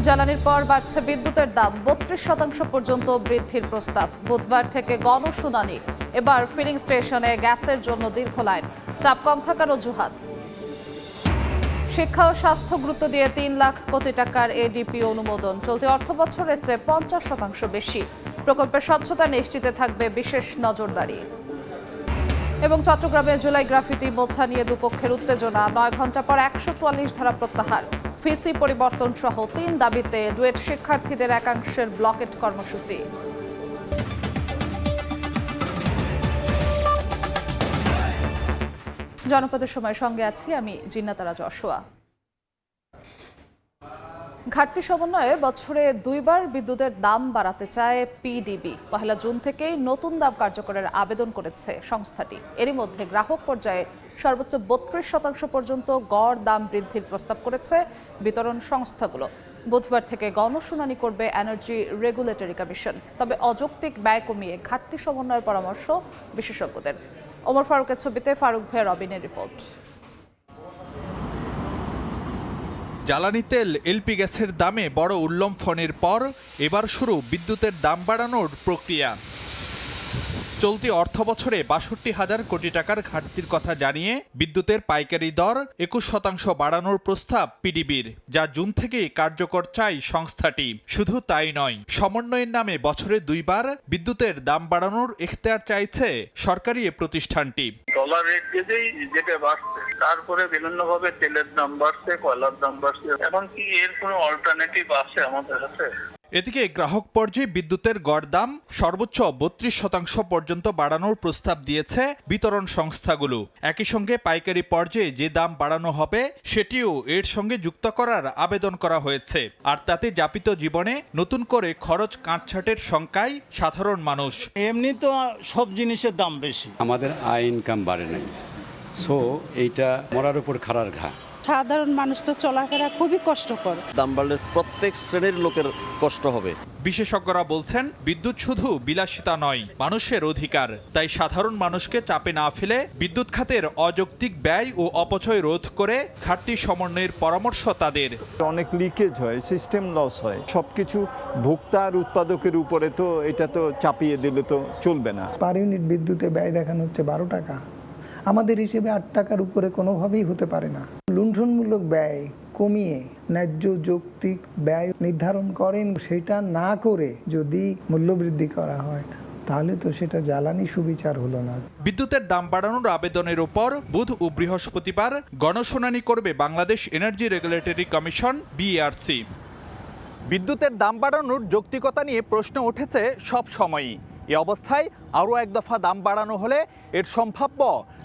জ্বালানির পর বাড়ছে বিদ্যুতের দাম, ৩২% পর্যন্ত বৃদ্ধির প্রস্তাব। বুধবার থেকে গণশুনানি। এবার ফিলিং স্টেশনে গ্যাসের জন্য দীর্ঘ লাইন, চাপ কম থাকার অজুহাত। শিক্ষা ও স্বাস্থ্য গুরুত্ব দিয়ে ৩ লাখ কোটি টাকার এডিপি অনুমোদন, চলতি অর্থবছরের চেয়ে ৫০% বেশি। প্রকল্পের স্বচ্ছতা নিশ্চিতে থাকবে বিশেষ নজরদারি। এবং চট্টগ্রামে জুলাই গ্রাফিতি মোছা নিয়ে দুপক্ষের উত্তেজনা, ৯ ঘন্টা পর ১৪৪ ধারা প্রত্যাহার। ফিসি পরিবর্তন সহ ৩ দাবিতে ডুয়েট শিক্ষার্থীদের একাংশের ব্লকেট কর্মসূচি। জনপদের সময় সঙ্গে আছি আমি জিন্নাতারা যশোয়া। ঘাটতি সমন্বয়ে বছরে ২ বার বিদ্যুতের দাম বাড়াতে চায় পিডিবি। ১ জুন থেকেই নতুন দাম কার্যকরের আবেদন করেছে সংস্থাটি। এরই মধ্যে গ্রাহক পর্যায়ে সর্বোচ্চ ৩২% পর্যন্ত গড় দাম বৃদ্ধির প্রস্তাব করেছে বিতরণ সংস্থাগুলো। বুধবার থেকে গণশুনানি করবে এনার্জি রেগুলেটরি কমিশন। তবে অযৌক্তিক ব্যয় কমিয়ে ঘাটতি সমন্বয়ের পরামর্শ বিশেষজ্ঞদের। ওমর ফারুকের ছবিতে ফারুক ভাইয়া রবিনের রিপোর্ট। জ্বালানি তেল এলপি গ্যাসের দামে বড় উল্লম্ফনের পর এবার শুরু বিদ্যুতের দাম বাড়ানোর প্রক্রিয়া। চলতি অর্থবছরে ৬২,০০০ কোটি টাকার ঘাটতির কথা জানিয়ে বিদ্যুতের পাইকারি দর ২১% বাড়ানোর প্রস্তাব পিডিবির, যা জুন থেকেই কার্যকর চায় সংস্থাটি। শুধু তাই নয়, সমন্বয়ের নামে বছরে ২ বার বিদ্যুতের দাম বাড়ানোর এখতিয়ার চাইছে সরকারি এ প্রতিষ্ঠানটি। ডলার রেট যেটা বাড়ছে, তারপরে বিভিন্নভাবে তেলের দাম বাড়ছে, কয়লার দাম বাড়ছে। এখন কি এর কোনো অল্টারনেটিভ আছে আমাদের কাছে? এদিকে গ্রাহক পর্যায়ে বিদ্যুতের গড় দাম সর্বোচ্চ ৩২% পর্যন্ত বাড়ানোর প্রস্তাব দিয়েছে বিতরণ সংস্থাগুলো। একই সঙ্গে পাইকারি পর্যায়ে যে দাম বাড়ানো হবে সেটিও এর সঙ্গে যুক্ত করার আবেদন করা হয়েছে। আর তাতে যাপিত জীবনে নতুন করে খরচ কাটছাটের শঙ্কায় সাধারণ মানুষ। এমনি তো সব জিনিসের দাম বেশি, আমাদের আয় ইনকাম বাড়ে নাই, সো এইটা মরার উপর খাড়ার ঘা। সাধারণ মানুষ তো চলাফেরা খুবই কষ্টকর। দাম বাড়লে প্রত্যেক শ্রেণীর লোকের কষ্ট হবে। বিশেষজ্ঞরা বলছেন, বিদ্যুৎ শুধু বিলাসিতা নয়, মানুষের অধিকার। তাই সাধারণ মানুষকে চাপে না ফেলে বিদ্যুৎ খাতের অযৌক্তিক ব্যয় ও অপচয় রোধ করে ঘাটতি সমন্বয়ের পরামর্শ তাদের। অনেক লিকেজ হয়, সিস্টেম লস হয়, সবকিছু ভোক্তা আর উৎপাদকের উপরে, তো এটা তো চাপিয়ে দিলে তো চলবে না। পার ইউনিট বিদ্যুতে ব্যয় দেখানো হচ্ছে ১২ টাকা, আমাদের হিসেবে ৮ টাকার উপরে কোনোভাবেই হতে পারে না। লুণ্ঠনমূলক ব্যয় কমিয়ে ন্যায্য যৌক্তিক ব্যয় নির্ধারণ করেন, সেটা না করে যদি মূল্যবৃদ্ধি করা হয় তাহলে তো সেটা জ্বালানি সুবিচার হলো না। বিদ্যুতের দাম বাড়ানোর আবেদনের উপর বুধ ও বৃহস্পতিবার গণশুনানি করবে Bangladesh energy regulatory commission BERC. বিদ্যুতের দাম বাড়ানোর যৌক্তিকতা নিয়ে প্রশ্ন উঠেছে সব সময়ই। এ অবস্থায় আরও এক দফা দাম বাড়ানো হলে এর সম্ভাব্য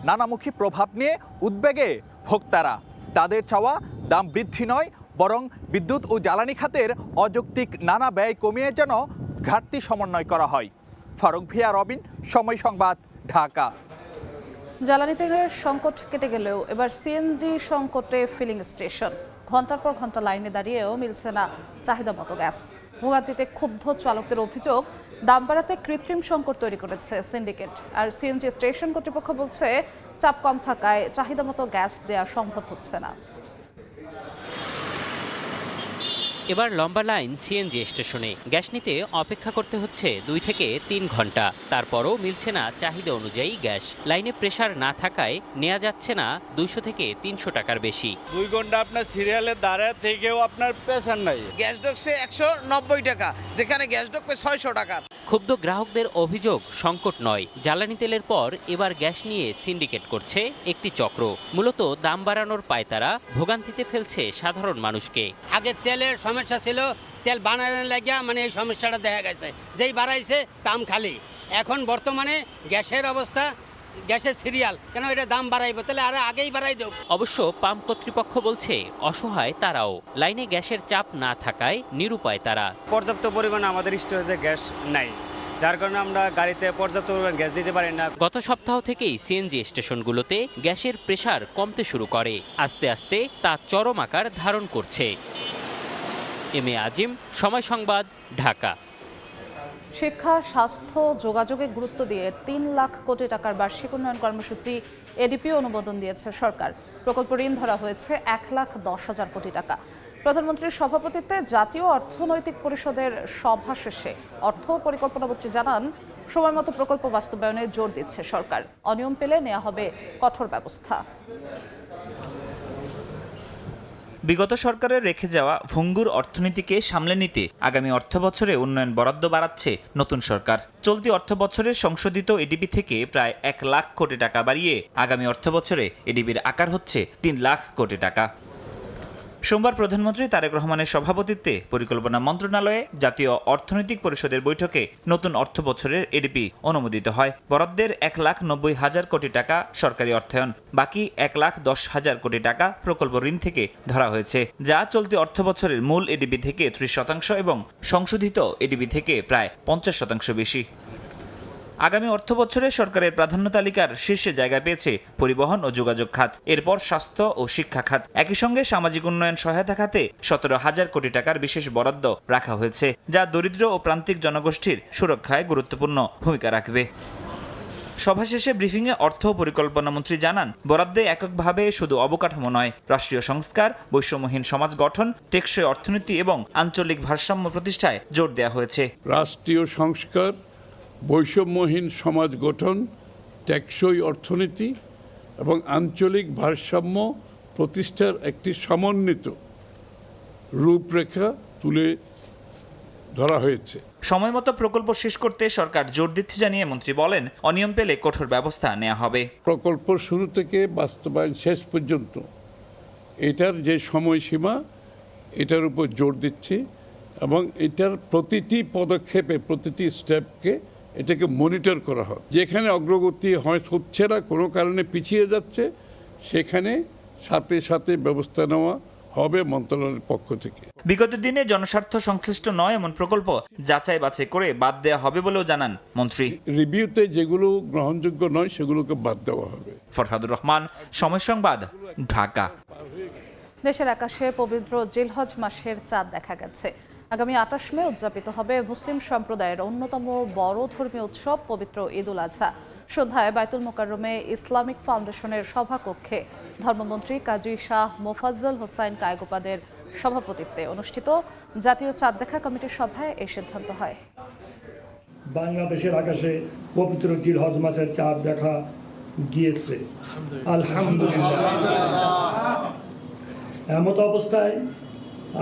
নানামুখী প্রভাব নিয়ে উদ্বেগে ভোক্তারা। তাদের চাওয়া দাম বৃদ্ধি নয়, বরং বিদ্যুৎ ও জ্বালানি খাতের অযৌক্তিক নানা ব্যয় কমিয়ে যেন ঘাটতি সমন্বয় করা হয়। ফারুক ভিয়া রবিন, সময় সংবাদ, ঢাকা। জ্বালানি তেলের সংকট কেটে গেলেও এবার সিএনজি সংকটে ফিলিং স্টেশন। ঘন্টার পর ঘন্টা লাইনে দাঁড়িয়েও মিলছে না চাহিদা মতো গ্যাস। ভোগান্তিতে ক্ষুব্ধ চালকদের অভিযোগ, দাম বাড়াতে কৃত্রিম সংকট তৈরি করেছে সিন্ডিকেট। আর সিএনজি স্টেশন কর্তৃপক্ষ বলছে, চাপ কম থাকায় চাহিদা মতো গ্যাস দেওয়া সম্ভব হচ্ছে না। এবার লম্বা লাইন সিএনজি স্টেশনে। গ্যাস নিতে অপেক্ষা করতে হচ্ছে ২ থেকে ৩ ঘন্টা। তারপরও মিলছে না চাহিদা অনুযায়ী গ্যাস। লাইনে প্রেসার না থাকায় নেওয়া যাচ্ছে না ২০০ থেকে ৩০০ টাকার বেশি। ২ ঘন্টা আপনার সিরিয়ালে দাঁড়ায় থেকেও আপনার প্রেসার নাই। গ্যাস ঢুকছে ১৯০ টাকা, যেখানে গ্যাস ঢুকবে ৬০০ টাকা। ক্ষুব্ধ গ্রাহকদের অভিযোগ, সংকট নয়, জ্বালানি তেলের পর এবার গ্যাস নিয়ে সিন্ডিকেট করছে একটি চক্র। মূলত দাম বাড়ানোর পায়তারা ভোগান্তিতে ফেলছে সাধারণ মানুষকে। আগে তেলের সমস্যা ছিল, তেল বানানোর লাগিয়া এই সমস্যাটা দেখা গেছে, যেই বাড়াইছে কাম খালি। এখন বর্তমানে গ্যাসের অবস্থা, গ্যাসের সিরিয়াল কেন এটা দাম বাড়াইবো, তাহলে আর আগেই বাড়াই দেব। অবশ্য পাম্প কর্তৃপক্ষ বলছে, অসহায় তারাও। লাইনে গ্যাসের চাপ না থাকায় নিরুপায় তারা। পর্যাপ্ত পরিমাণে আমাদের স্টোরেজে গ্যাস নাই, যার কারণে আমরা গাড়িতে পর্যাপ্ত পরিমাণ গ্যাস দিতে পারি না। গত সপ্তাহ থেকেই সিএনজি স্টেশনগুলোতে গ্যাসের প্রেসার কমতে শুরু করে। আস্তে আস্তে তা চরম আকার ধারণ করছে। এম এ আজিম, সময় সংবাদ, ঢাকা। শিক্ষা, স্বাস্থ্য, যোগাযোগে গুরুত্ব দিয়ে ৩ লাখ কোটি টাকার বার্ষিক উন্নয়ন কর্মসূচি এডিপি অনুমোদন দিয়েছে সরকার। প্রকল্প ঋণ ধরা হয়েছে ১,১০,০০০ কোটি টাকা। প্রধানমন্ত্রীর সভাপতিত্বে জাতীয় অর্থনৈতিক পরিষদের সভা শেষে অর্থ ও পরিকল্পনামন্ত্রী জানান, সময়মতো প্রকল্প বাস্তবায়নে জোর দিচ্ছে সরকার। অনিয়ম পেলে নেওয়া হবে কঠোর ব্যবস্থা। বিগত সরকারের রেখে যাওয়া ভঙ্গুর অর্থনীতিকে সামলে নিতে আগামী অর্থবছরে উন্নয়ন বরাদ্দ বাড়াচ্ছে নতুন সরকার। চলতি অর্থবছরের সংশোধিত এডিবি থেকে প্রায় 1 লাখ কোটি টাকা বাড়িয়ে আগামী অর্থবছরে এডিবির আকার হচ্ছে 3 লাখ কোটি টাকা। সোমবার প্রধানমন্ত্রী তারেক রহমানের সভাপতিত্বে পরিকল্পনা মন্ত্রণালয়ে জাতীয় অর্থনৈতিক পরিষদের বৈঠকে নতুন অর্থবছরের এডিপি অনুমোদিত হয়। বরাদ্দের 1,90,000 কোটি টাকা সরকারি অর্থায়ন, বাকি 1,10,000 কোটি টাকা প্রকল্প ঋণ থেকে ধরা হয়েছে, যা চলতি অর্থবছরের মূল এডিপি থেকে 30% এবং সংশোধিত এডিপি থেকে প্রায় 50% বেশি। আগামী অর্থবছরে সরকারের প্রাধান্য তালিকার শীর্ষে জায়গা পেয়েছে পরিবহন ও যোগাযোগ খাত, এরপর স্বাস্থ্য ও শিক্ষা খাত। একই সঙ্গে সামাজিক উন্নয়ন সহায়তা খাতে 17,000 কোটি টাকার বিশেষ বরাদ্দ রাখা হয়েছে, যা দরিদ্র ও প্রান্তিক জনগোষ্ঠীর সুরক্ষায় গুরুত্বপূর্ণ ভূমিকা রাখবে। সভা শেষে ব্রিফিংয়ে অর্থ ও পরিকল্পনা মন্ত্রী জানান, বরাদ্দে এককভাবে শুধু অবকাঠামো নয়, রাষ্ট্রীয় সংস্কার, বৈষম্যহীন সমাজ গঠন, টেকসই অর্থনীতি এবং আঞ্চলিক ভারসাম্য প্রতিষ্ঠায় জোর দেওয়া হয়েছে। রাষ্ট্রীয় সংস্কার, বৈষম্যহীন সমাজ গঠন, টেকসই অর্থনীতি এবং আঞ্চলিক ভারসাম্য প্রতিষ্ঠার একটি সমন্বিত রূপরেখা তুলে ধরা হয়েছে। সময়মতো প্রকল্প শেষ করতে সরকার জোর দিচ্ছে জানিয়ে মন্ত্রী বলেন, অনিয়ম পেলে কঠোর ব্যবস্থা নেওয়া হবে। প্রকল্প শুরু থেকে বাস্তবায়ন শেষ পর্যন্ত এটার যে সময়সীমা, এটার উপর জোর দিচ্ছি এবং এটার প্রতিটি পদক্ষেপে, প্রতিটি স্টেপকে এটাকে মনিটর করা হয়। যেখানে অগ্রগতি হচ্ছে না, কোনো কারণে পিছিয়ে যাচ্ছে, সেখানে সাথে সাথে ব্যবস্থা নেওয়া হবে মন্ত্রণালয়ের পক্ষ থেকে। বিগত দিনে জনস্বার্থ সংশ্লিষ্ট নয় এমন প্রকল্প যাচাই বাছাই করে বাদ দেওয়া হবে বলেও জানান মন্ত্রী। রিভিউতে যেগুলো গ্রহণযোগ্য নয় সেগুলোকে বাদ দেওয়া হবে। ফরহাদুর রহমান, সময় সংবাদ, ঢাকা। দেশের আকাশে পবিত্র জিলহজ মাসের চাঁদ দেখা গেছে। আগামী 28 মে উদযাপিত হবে মুসলিম সম্প্রদায়ের অন্যতম বড় ধর্মীয় উৎসব পবিত্র ঈদ উল আজহা। সন্ধ্যায় বায়তুল মোকাররমে ইসলামিক ফাউন্ডেশনের সভাকক্ষে ধর্মমন্ত্রী কাজী শাহ মোফাজ্জল হোসাইন কায়কোপাদের সভাপতিত্বে অনুষ্ঠিত জাতীয় চাঁদ দেখা কমিটির সভায় এই সিদ্ধান্ত হয়। বাংলাদেশের আকাশে পবিত্র জিলহজ মাসের চাঁদ দেখা গিয়েছে, আলহামদুলিল্লাহ। এমত অবস্থায়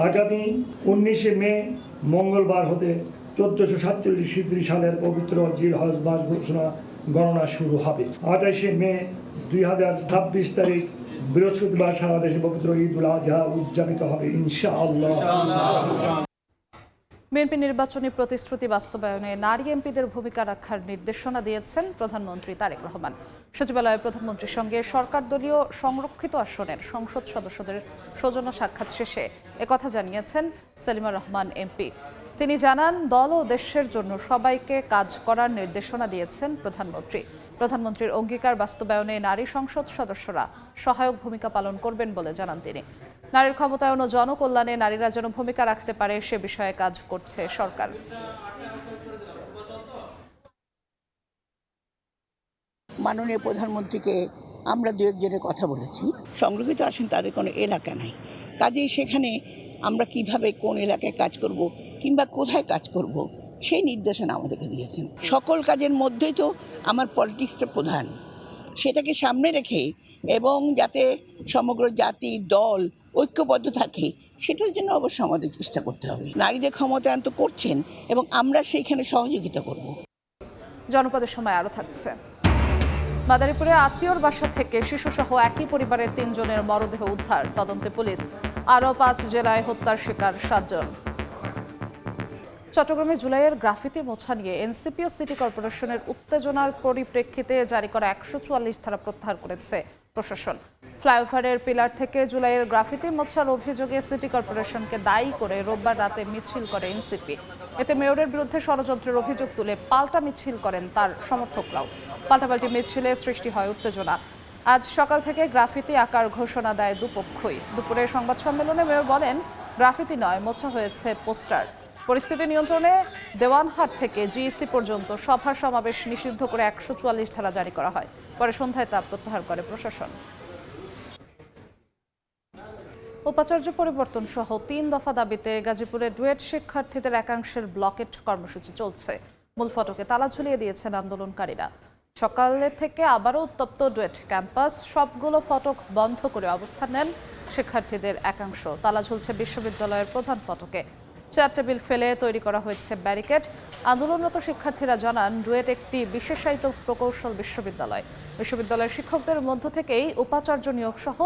আগামী 19 মে মঙ্গলবার হতে 1447 হিজরি সালের পবিত্র জিলহজ মাস ঘোষণা গণনা শুরু হবে। 28 মে 2026 তারিখ বৃহস্পতিবার সারা দেশে পবিত্র ঈদ উল আজহা উদযাপিত হবে ইনশাআল্লাহ। বিএনপি নির্বাচনী প্রতিশ্রুতি বাস্তবায়নে নারী এমপিদের ভূমিকা রাখার নির্দেশনা দিয়েছেন প্রধানমন্ত্রী তারেক রহমান। সচিবালয়ে প্রধানমন্ত্রীর সঙ্গে সরকার দলীয় সংরক্ষিত আসনের সংসদ সদস্যদের সৌজন্য সাক্ষাৎ শেষে একথা জানিয়েছেন সেলিমা রহমান এমপি। তিনি জানান, দল ও দেশের জন্য সবাইকে কাজ করার নির্দেশনা দিয়েছেন প্রধানমন্ত্রী। প্রধানমন্ত্রীর অঙ্গীকার বাস্তবায়নে নারী সংসদ সদস্যরা সহায়ক ভূমিকা পালন করবেন বলে জানান তিনি। নারীর ক্ষমতায়ন ও জনকল্যাণে নারীরা যেন ভূমিকা রাখতে পারে সে বিষয়ে কাজ করছে সরকার। মাননীয় প্রধানমন্ত্রীকে আমরা দু একজনের কথা বলেছি। সংরক্ষিত আসন তাদের কোনো এলাকা নাই, কাজেই সেখানে আমরা কিভাবে কোন এলাকায় কাজ করব কিংবা কোথায় কাজ করব সেই নির্দেশনা আমাদেরকে দিয়েছেন। সকল কাজের মধ্যেই তো আমার পলিটিক্সটা প্রধান, সেটাকে সামনে রেখে এবং যাতে সমগ্র জাতি দল ঐক্যবদ্ধ থাকে সেটার জন্য অবশ্য আমাদের চেষ্টা করতে হবে। নারীদের ক্ষমতায়ন তো করছেন এবং আমরা সেইখানে সহযোগিতা করব। জনপদের সময় আরও থাকছে। মাদারীপুরে আত্মীয়র বাসা থেকে শিশুসহ একই পরিবারের 3 জনের মরদেহ উদ্ধার, তদন্তে পুলিশ। আরও 5 জেলায় হত্যার শিকার 7 জন। চট্টগ্রামে জুলাইয়ের গ্রাফিতি মোছা নিয়ে এনসিপি ও সিটি কর্পোরেশনের উত্তেজনার পরিপ্রেক্ষিতে জারি করা 144 ধারা প্রত্যাহার করেছে প্রশাসন। ফ্লাইওভারের পিলার থেকে জুলাইয়ের গ্রাফিতি মোছার অভিযোগে সিটি কর্পোরেশনকে দায়ী করে রোববার রাতে মিছিল করে এনসিপি। এতে মেয়রের বিরুদ্ধে ষড়যন্ত্রের অভিযোগ তুলে পাল্টা মিছিল করেন তার সমর্থকরাও। পাল্টাপাল্টি মিছিলে সৃষ্টি হয় উত্তেজনা। আজ সকাল থেকে গ্রাফিতি আঁকার ঘোষণা দেয় দুপক্ষই। দুপুরে সংবাদ সম্মেলনে মেয়র বলেন, গ্রাফিতি নয়, মোছা হয়েছে পোস্টার। পরিস্থিতি নিয়ন্ত্রণে দেওয়ানহাট থেকে জিইসি পর্যন্ত সভা সমাবেশ নিষিদ্ধ করে 144 ধারা জারি করা হয়। পরে সন্ধ্যায় তা প্রত্যাহার করে প্রশাসন। উপাচার্য পরিবর্তন সহ 3 দফা দাবিতে গাজীপুরে ডুয়েট শিক্ষার্থীদের একাংশের ব্লকেট কর্মসূচি চলছে। মূল ফটকে তালা ঝুলিয়ে দিয়েছেন আন্দোলনকারীরা। সকালে থেকে আবারও উত্তপ্ত ডুয়েট ক্যাম্পাস, সবগুলো ফটক বন্ধ করে অবস্থান নেন শিক্ষার্থীদের একাংশ। তালা ঝুলছে বিশ্ববিদ্যালয়ের প্রধান ফটকে। চেয়ার টেবিল ফেলে তৈরি করা হয়েছে ব্যারিকেড। আন্দোলনরত শিক্ষার্থীরা জানান, ডুয়েট একটি বিশেষায়িত প্রকৌশল বিশ্ববিদ্যালয়। বিশ্ববিদ্যালয়ের শিক্ষকদের মধ্য থেকেই উপাচার্য নিয়োগ সহ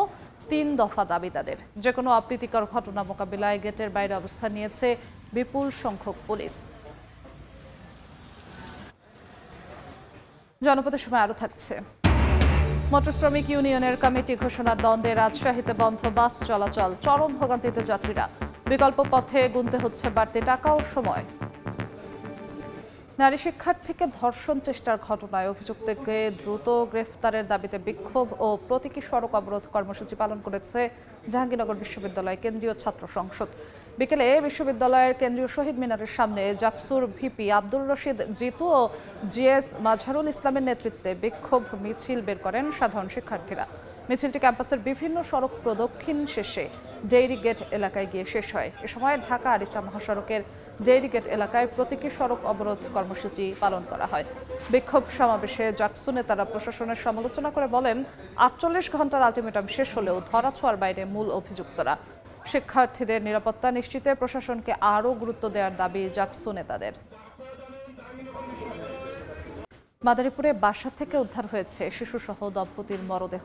3 দফা দাবি তাদের। যে কোনো অপ্রীতিকর ঘটনা মোকাবিলায় গেটের বাইরে অবস্থান নিয়েছে বিপুল সংখ্যক পুলিশ। জনপদের সময় আরও থাকছে। মোটর শ্রমিক ইউনিয়নের কমিটি ঘোষণার দ্বন্দ্বে রাজশাহীতে বন্ধ বাস চলাচল, চরম ভোগান্তিতে যাত্রীরা। বিকল্প পথে গুনতে হচ্ছে বাড়তি টাকা ও সময়। নারী শিক্ষার্থীকে ধর্ষণ চেষ্টার ঘটনায় অভিযুক্তকে দ্রুত গ্রেফতারের দাবিতে বিক্ষোভ ও প্রতীকী সড়ক অবরোধ কর্মসূচি পালন করেছে জাহাঙ্গীরনগর বিশ্ববিদ্যালয় কেন্দ্রীয় ছাত্র সংসদ। বিকেলে বিশ্ববিদ্যালয়ের কেন্দ্রীয় শহীদ মিনারের সামনে জাকসুর ভিপি আব্দুর রশিদ জিতু ও জিএস মাজহারুল ইসলামের নেতৃত্বে বিক্ষোভ মিছিল বের করেন সাধারণ শিক্ষার্থীরা। মিছিলটি ক্যাম্পাসের বিভিন্ন সড়ক প্রদক্ষিণ শেষে ডেইরি গেট এলাকায় গিয়ে শেষ হয়। এ সময় ঢাকা আরিচা মহাসড়কের ডেইরি গেট এলাকায় প্রতীকী সড়ক অবরোধ কর্মসূচি পালন করা হয়। বিক্ষোভ সমাবেশে জাকসু নেতারা প্রশাসনের সমালোচনা করে বলেন, 48 ঘন্টার আলটিমেটাম শেষ হলেও ধরাছোঁয়ার বাইরে মূল অভিযুক্তরা। শিক্ষার্থীদের নিরাপত্তা নিশ্চিতে প্রশাসনকে আরও গুরুত্ব দেওয়ার দাবি জাকসু নেতাদের। মাদারীপুরে বাসা থেকে উদ্ধার হয়েছে শিশুসহ দম্পতির মরদেহ।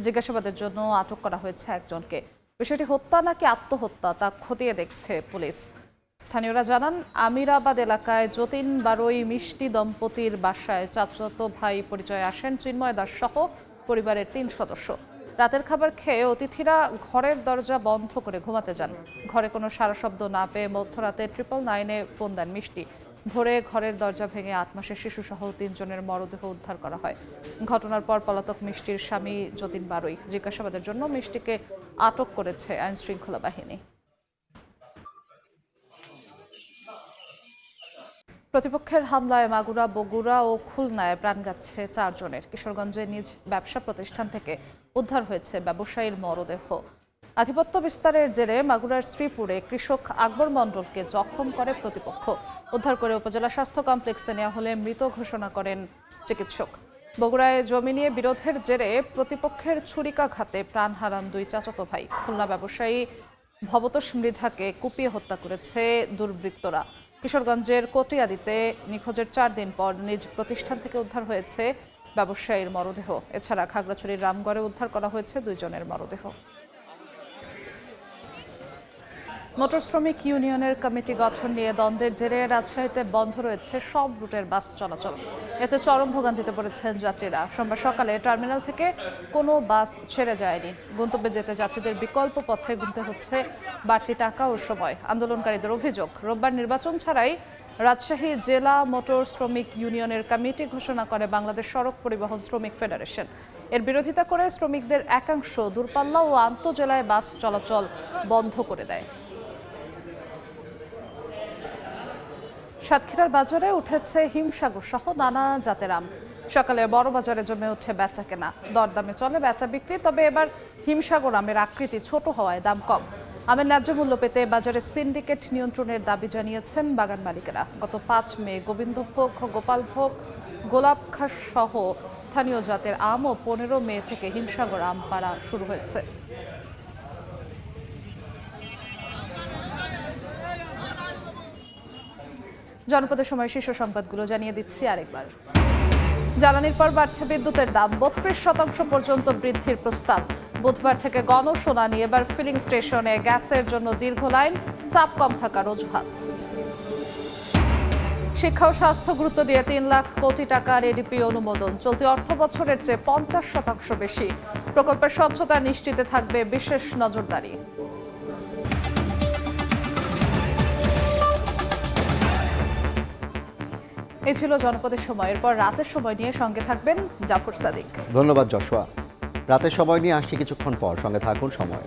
জিজ্ঞাসাবাদের জন্য আটক করা হয়েছে একজনকে। বিষয়টি হত্যা নাকি আত্মহত্যা তা খতিয়ে দেখছে পুলিশ। স্থানীয়রা জানান, আমিরাবাদ এলাকায় যতীন বারোই মিষ্টি দম্পতির বাসায় চাচাতো ভাই পরিচয়ে আসেন চিন্ময় দাস সহ পরিবারের 3 সদস্য। রাতের খাবার খেয়ে অতিথিরা ঘরের দরজা বন্ধ করে ঘুমাতে যান। ঘরে কোনো সারা শব্দ না পেয়ে মধ্যরাতে 999-এ ফোন দেন মিষ্টি। ভোরে ঘরের দরজা ভেঙে 8 মাসের শিশুসহ 3 জনের মরদেহ উদ্ধার করা হয়। ঘটনার পর পলাতক মিষ্টির স্বামী যতীন বারোই। জিজ্ঞাসাবাদের জন্য মিষ্টিকে আটক করেছে আইন শৃঙ্খলা বাহিনী। প্রতিপক্ষের হামলায় মাগুরা, বগুড়া ও খুলনায় প্রাণ গেছে 4 জনের। কিশোরগঞ্জে নিজ ব্যবসা প্রতিষ্ঠান থেকে উদ্ধার হয়েছে ব্যবসায়ীর মরদেহ। আধিপত্য বিস্তারের জেরে মাগুরার শ্রীপুরে কৃষক আকবর মণ্ডলকে জখম করে প্রতিপক্ষ। উদ্ধার করে উপজেলা স্বাস্থ্য কমপ্লেক্সে নেওয়া হলে মৃত ঘোষণা করেন চিকিৎসক। বগুড়ায় জমি নিয়ে বিরোধের জেরে প্রতিপক্ষের ছুরিকাঘাতে প্রাণ হারান 2 চাচাতো ভাই। খুলনা ব্যবসায়ী ভবতোষ মৃধাকে কুপিয়ে হত্যা করেছে দুর্বৃত্তরা। কিশোরগঞ্জের কটিয়াদিতে নিখোঁজের 4 দিন পর নিজ প্রতিষ্ঠান থেকে উদ্ধার হয়েছে ব্যবসায়ীর মরদেহ। এছাড়া খাগড়াছড়ির রামগড়ে উদ্ধার করা হয়েছে 2 জনের মরদেহ। মোটর শ্রমিক ইউনিয়নের কমিটি গঠন নিয়ে দ্বন্দ্বের জেরে রাজশাহীতে বন্ধ রয়েছে সব রুটের বাস চলাচল। এতে চরম ভোগান্তিতে পড়েছেন যাত্রীরা। সোমবার সকালে টার্মিনাল থেকে কোনো বাস ছেড়ে যায়নি। গন্তব্যে যেতে যাত্রীদের বিকল্প পথে গুনতে হচ্ছে বাড়তি টাকা ও সময়। আন্দোলনকারীদের অভিযোগ, রোববার নির্বাচন ছাড়াই রাজশাহী জেলা মোটর শ্রমিক ইউনিয়নের কমিটি ঘোষণা করে বাংলাদেশ সড়ক পরিবহন শ্রমিক ফেডারেশন। এর বিরোধিতা করে শ্রমিকদের একাংশ দূরপাল্লা ও আন্তঃজেলায় বাস চলাচল বন্ধ করে দেয়। সাতক্ষীরার বাজারে উঠেছে হিমসাগর সহ নানা জাতের আম। সকালে বড় বাজারে জমে ওঠে বেচা কেনা, দরদামে চলে বেচা বিক্রি। তবে এবার হিমসাগর আমের আকৃতি ছোট হওয়ায় দাম কম। আমের ন্যায্য মূল্য পেতে বাজারে সিন্ডিকেট নিয়ন্ত্রণের দাবি জানিয়েছেন বাগান মালিকেরা। গত 5 মে গোবিন্দভোগ, গোপালভোগ, গোলাপখাস সহ স্থানীয় জাতের আম ও 15 মে থেকে হিমসাগর আম পাড়া শুরু হয়েছে। জনপদের সময় শীর্ষ সংবাদগুলো জানিয়ে দিচ্ছি আরেকবার। জ্বালানির পর বাড়ছে বিদ্যুতের দাম, 32% পর্যন্ত বৃদ্ধির প্রস্তাব। বুধবার থেকে গণশুনানি। এবার ফিলিং স্টেশনে গ্যাসের জন্য দীর্ঘ লাইন, চাপ কম থাকার অজুহাত। শিক্ষা ও স্বাস্থ্য গুরুত্ব দিয়ে 3 লাখ কোটি টাকার এডিপি অনুমোদন। চলতি অর্থ বছরের চেয়ে 50% বেশি। প্রকল্পের স্বচ্ছতা নিশ্চিতে থাকবে বিশেষ নজরদারি। এই ছিল জনপদের সময়। এরপর রাতের সময় নিয়ে সঙ্গে থাকবেন জাফর সাদিক। ধন্যবাদ যশোয়া। রাতের সময় নিয়ে আসছি কিছুক্ষণ পর, সঙ্গে থাকুন সময়।